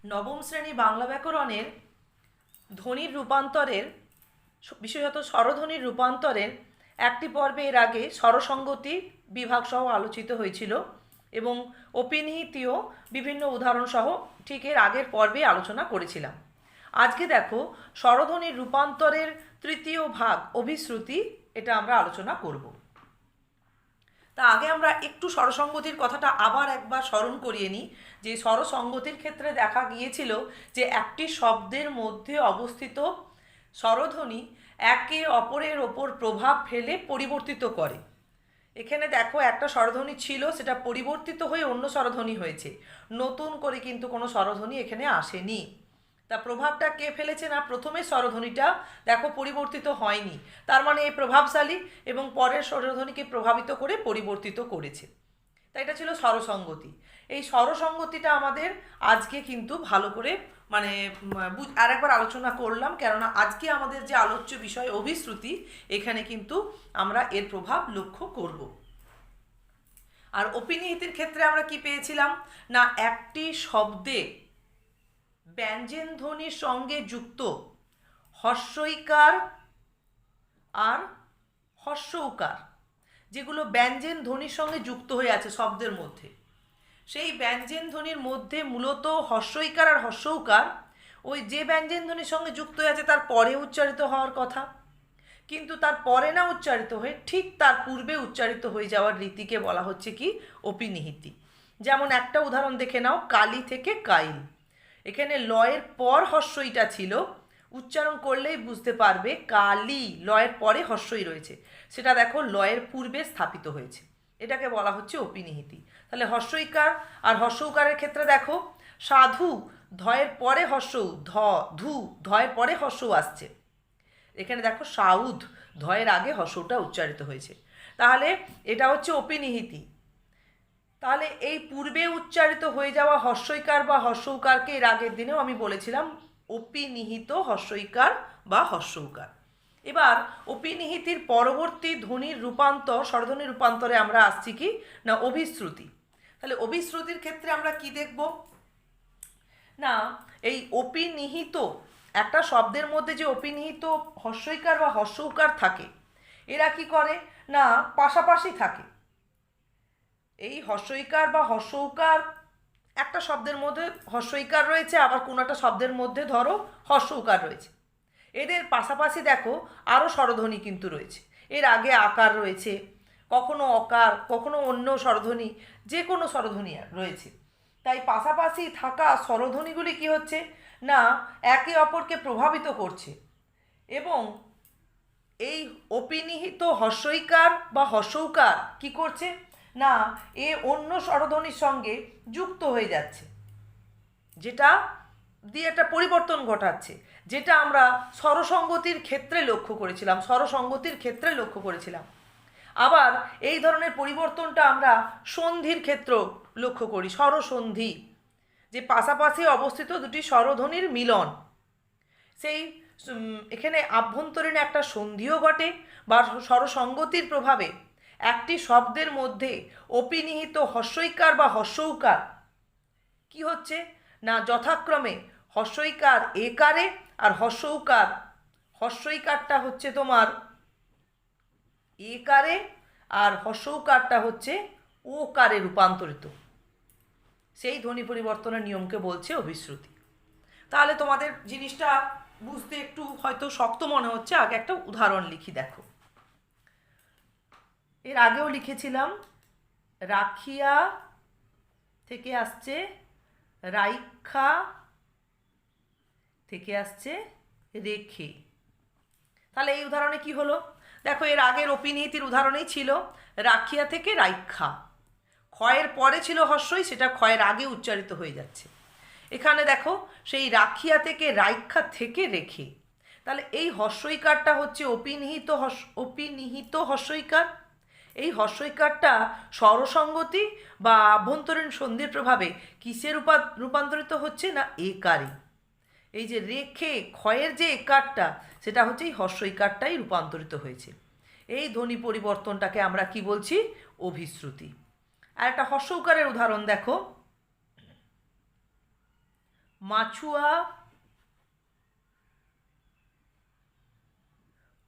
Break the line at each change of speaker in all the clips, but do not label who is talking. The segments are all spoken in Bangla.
নবম শ্রেণী বাংলা ব্যাকরণের ধ্বনির রূপান্তরের, বিশেষত স্বরধ্বনির রূপান্তরের একটি পর্বে এর আগে স্বরসঙ্গতি বিভাগসহ আলোচিত হয়েছিল এবং অপিনিহিতীয় বিভিন্ন উদাহরণসহ ঠিক এর আগের পর্বে আলোচনা করেছিলাম। আজকে দেখো স্বরধ্বনির রূপান্তরের তৃতীয় ভাগ অভিশ্রুতি, এটা আমরা আলোচনা করব। তা আগে আমরা একটু স্বরসঙ্গতির কথাটা আবার একবার স্মরণ করিয়ে নিই। যে স্বরসঙ্গতির ক্ষেত্রে দেখা গিয়েছিল যে একটি শব্দের মধ্যে অবস্থিত স্বরধ্বনি একে অপরের ওপর প্রভাব ফেলে পরিবর্তিত করে। এখানে দেখো একটা স্বরধ্বনি ছিল, সেটা পরিবর্তিত হয়ে অন্য স্বরধ্বনি হয়েছে, নতুন করে কিন্তু কোনো স্বরধ্বনি এখানে আসেনি। তা প্রভাবটা কে ফেলেছে না, প্রথমে স্বরধ্বনিটা দেখো পরিবর্তিত হয়নি, তার মানে এই প্রভাবশালী এবং পরের স্বরধ্বনিকে প্রভাবিত করে পরিবর্তিত করেছে। তাই এটা ছিল স্বরসঙ্গতি। এই স্বরসঙ্গতিটা আমাদের আজকে কিন্তু ভালো করে আরেকবার আলোচনা করলাম, কেননা আজকে আমাদের যে আলোচ্য বিষয় অভিশ্রুতি, এখানে কিন্তু আমরা এর প্রভাব লক্ষ্য করব। আর অপিনিহিতির ক্ষেত্রে আমরা কি পেয়েছিলাম না, একটি শব্দে ব্যঞ্জন ধ্বনির সঙ্গে যুক্ত হর্ষইকার আর হর্ষ উকার, যেগুলো ব্যঞ্জন ধ্বনির সঙ্গে যুক্ত হয়ে আছে শব্দের মধ্যে, সেই ব্যঞ্জন ধ্বনির মধ্যে মূলত হর্ষইকার আর হর্ষ উকার ওই যে ব্যঞ্জন ধ্বনির সঙ্গে যুক্ত হয়ে আছে তার পরে উচ্চারিত হওয়ার কথা, কিন্তু তার পরে না উচ্চারিত হয়ে ঠিক তার পূর্বে উচ্চারিত হয়ে যাওয়ার রীতিকে বলা হচ্ছে কি, অপিনিহিতি। যেমন একটা উদাহরণ দেখে নাও, কালি থেকে কাইল। এখানে লয়ের পর হর্ষইটা ছিল, উচ্চারণ করলেই বুঝতে পারবে কালি লয়ের পরে হর্ষই রয়েছে, সেটা দেখো লয়ের পূর্বে স্থাপিত হয়েছে, এটাকে বলা হচ্ছে অপিনিহিতি। তাহলে হর্ষইকার আর হর্ষ উকারের ক্ষেত্রে দেখো, সাধু ধয়ের পরে হর্ষউ, ধু ধয়ের পরে হর্ষউ আসছে, এখানে দেখো সাউদ ধয়ের আগে হর্ষটা উচ্চারিত হয়েছে, তাহলে এটা হচ্ছে অপিনিহিতি। তাহলে এই পূর্বে উচ্চারিত হয়ে যাওয়া হর্ষইকার বা হর্ষ উকারকে এর আগের দিনেও আমি বলেছিলাম অপিনিহিত হর্ষইকার বা হর্ষ উকার। এবার অপিনিহিতির পরবর্তী ধ্বনির রূপান্তর, স্বরধ্বনির রূপান্তরে আমরা আসছি কি না, অভিশ্রুতি। তাহলে অভিশ্রুতির ক্ষেত্রে আমরা কি দেখব না, এই অপিনিহিত একটা শব্দের মধ্যে যে অপিনিহিত হর্ষইকার বা হর্ষ উকার থাকে, এরা কি করে না পাশাপাশি থাকে। এই হর্ষইকার বা হর্ষ উকার একটা শব্দের মধ্যে হর্ষইকার রয়েছে, আবার কোনো একটা শব্দের মধ্যে ধরো হর্ষ উকার রয়েছে, এদের পাশাপাশি দেখো আরও স্বরধ্বনি কিন্তু রয়েছে, এর আগে আকার রয়েছে, কখনো অকার, কখনো অন্য স্বরধ্বনি, যে কোনো স্বরধ্বনি রয়েছে। তাই পাশাপাশি থাকা স্বরধ্বনিগুলি কি হচ্ছে না, একে অপরকে প্রভাবিত করছে এবং এই অপিনিহিত হর্ষইকার বা হর্ষ উকার কি করছে না, এ অন্য স্বরধ্বনির সঙ্গে যুক্ত হয়ে যাচ্ছে, যেটা দিয়ে একটা পরিবর্তন ঘটাচ্ছে, যেটা আমরা স্বরসঙ্গতির ক্ষেত্রে লক্ষ্য করেছিলাম। আবার এই ধরনের পরিবর্তনটা আমরা সন্ধির ক্ষেত্র লক্ষ্য করি, স্বরসন্ধি, যে পাশাপাশি অবস্থিত দুটি স্বরধ্বনির মিলন, সেই এখানে আভ্যন্তরীণ একটা সন্ধিও ঘটে বা স্বরসঙ্গতির প্রভাবে একটি শব্দের মধ্যে অপিনিহিত হর্ষইকার বা হর্ষ উকার কি হচ্ছে না, যথাক্রমে হর্ষইকার একারে আর হর্ষ উকার, হর্ষইকারটা হচ্ছে তোমার একারে আর হর্ষ উকারটা হচ্ছে ওকারে রূপান্তরিত, সেই ধ্বনি পরিবর্তনের নিয়মকে বলছে অভিশ্রুতি। তাহলে তোমাদের জিনিসটা বুঝতে একটু হয়তো শক্ত মনে হচ্ছে, আগে একটা উদাহরণ লিখি দেখো। এর আগেও লিখেছিলাম, রাখিয়া থেকে আসছে রাইখা, থেকে আসছে রেখে। তাহলে এই উদাহরণে কি হলো দেখো, এর আগের অপিনিহিতির উদাহরণেই ছিল রাখিয়া থেকে রাইখা, ক্ষয়ের পরে ছিল হর্ষই, সেটা ক্ষয়ের আগে উচ্চারিত হয়ে যাচ্ছে। এখানে দেখো সেই রাখিয়া থেকে রাইখা থেকে রেখে, তাহলে এই হর্ষইকারটা হচ্ছে অপিনিহিত হর্ষইকার। এই হর্ষইকারটা স্বরসঙ্গতি বা আভ্যন্তরীণ সন্ধির প্রভাবে কিসে রূপান্তরিত হচ্ছে না, একারে। এই যে রেখে ক্ষয়ের যে একারটা, সেটা হচ্ছে এই হর্ষইকারটাই রূপান্তরিত হয়েছে। এই ধ্বনি পরিবর্তনটাকে আমরা কি বলছি, অভিশ্রুতি। আর একটা হর্ষ উকারের উদাহরণ দেখো, মাছুয়া,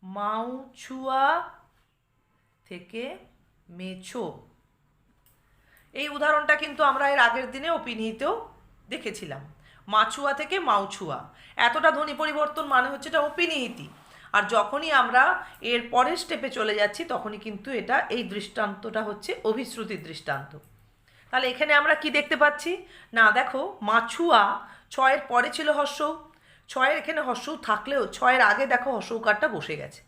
মাউছুয়া থেকে মেছো। এই উদাহরণটা কিন্তু আমরা এর আগের দিনে অপিনিহিতেও দেখেছিলাম। মাছুয়া থেকে মাউছুয়া, এতটা ধ্বনি পরিবর্তন মানে হচ্ছে এটা অপিনিহিতি। আর যখনই আমরা এর পরের স্টেপে চলে যাচ্ছি তখনই কিন্তু এটা এই দৃষ্টান্তটা হচ্ছে অভিশ্রুতির দৃষ্টান্ত। তাহলে এখানে আমরা কি দেখতে পাচ্ছি না, দেখো মাছুয়া ছয়ের পরে ছিল হর্ষৌ, ছয়ের এখানে হর্ষৌ থাকলেও ছয়ের আগে দেখো হর্ষৌকারটা বসে গেছে।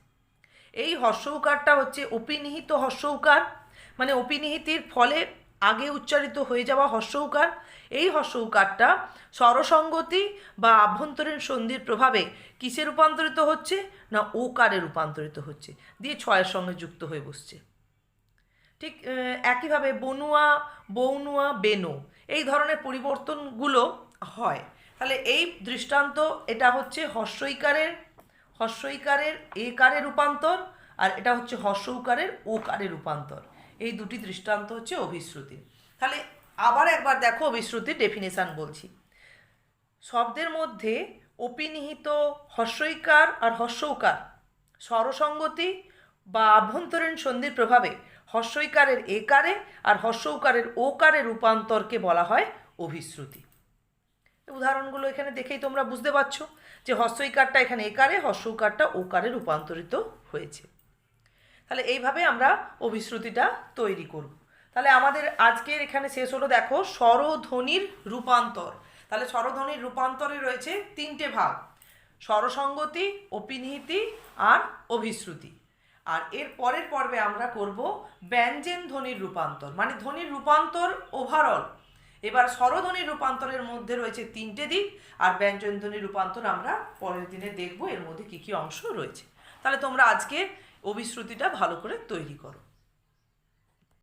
এই হর্ষৌকারটা হচ্ছে অপিনিহিত হর্ষৌকার, মানে অপিনিহিতির ফলে আগে উচ্চারিত হয়ে যাওয়া হর্ষৌকার। এই হর্ষৌকারটা স্বরসঙ্গতি বা আভ্যন্তরীণ সন্ধির প্রভাবে কিসে রূপান্তরিত হচ্ছে না ওকারে রূপান্তরিত হচ্ছে, দিয়ে ছয়ের সঙ্গে যুক্ত হয়ে বসছে। ঠিক একইভাবে বনুয়া, বৌনুয়া, বেনো, এই ধরনের পরিবর্তনগুলো হয়। তাহলে এই দৃষ্টান্ত এটা হচ্ছে হর্ষইকারের একারে রূপান্তর, আর এটা হচ্ছে হর্ষৌকারের ওকারে রূপান্তর। এই দুটি দৃষ্টান্ত হচ্ছে অভিশ্রুতি। তাহলে আবার একবার দেখো অভিশ্রুতির ডেফিনেশান বলছি। শব্দের মধ্যে অপিনিহিত হর্ষইকার আর হর্ষৌকার স্বরসঙ্গতি বা আভ্যন্তরীণ সন্ধির প্রভাবে হর্ষইকারের একারে আর হর্ষৌকারের ওকারে রূপান্তরকে বলা হয় অভিশ্রুতি। উদাহরণগুলো এখানে দেখেই তোমরা বুঝতে পারছো যে হর্ষইকারটা এখানে একারে, হর্ষৌকারটা ওকারে রূপান্তরিত হয়েছে। তাহলে এইভাবে আমরা অভিশ্রুতিটা তৈরি করব। তাহলে আমাদের আজকের এখানে শেষ হলো দেখো স্বরধ্বনির রূপান্তর। তাহলে স্বরধ্বনির রূপান্তরে রয়েছে তিনটে ভাগ: স্বরসঙ্গতি, অপিনিহিতি আর অভিশ্রুতি। আর এর পরের পর্বে আমরা করব ব্যঞ্জন ধ্বনির রূপান্তর, মানে ধ্বনির রূপান্তর ওভারঅল। এবার স্বরধ্বনির রূপান্তরের মধ্যে রয়েছে তিনটে দিক, আর ব্যঞ্জন ধ্বনির রূপান্তর আমরা পরের দিনে দেখব এর মধ্যে কী কী অংশ রয়েছে। তাহলে তোমরা আজকে অভিশ্রুতিটা ভালো করে তৈরি করো।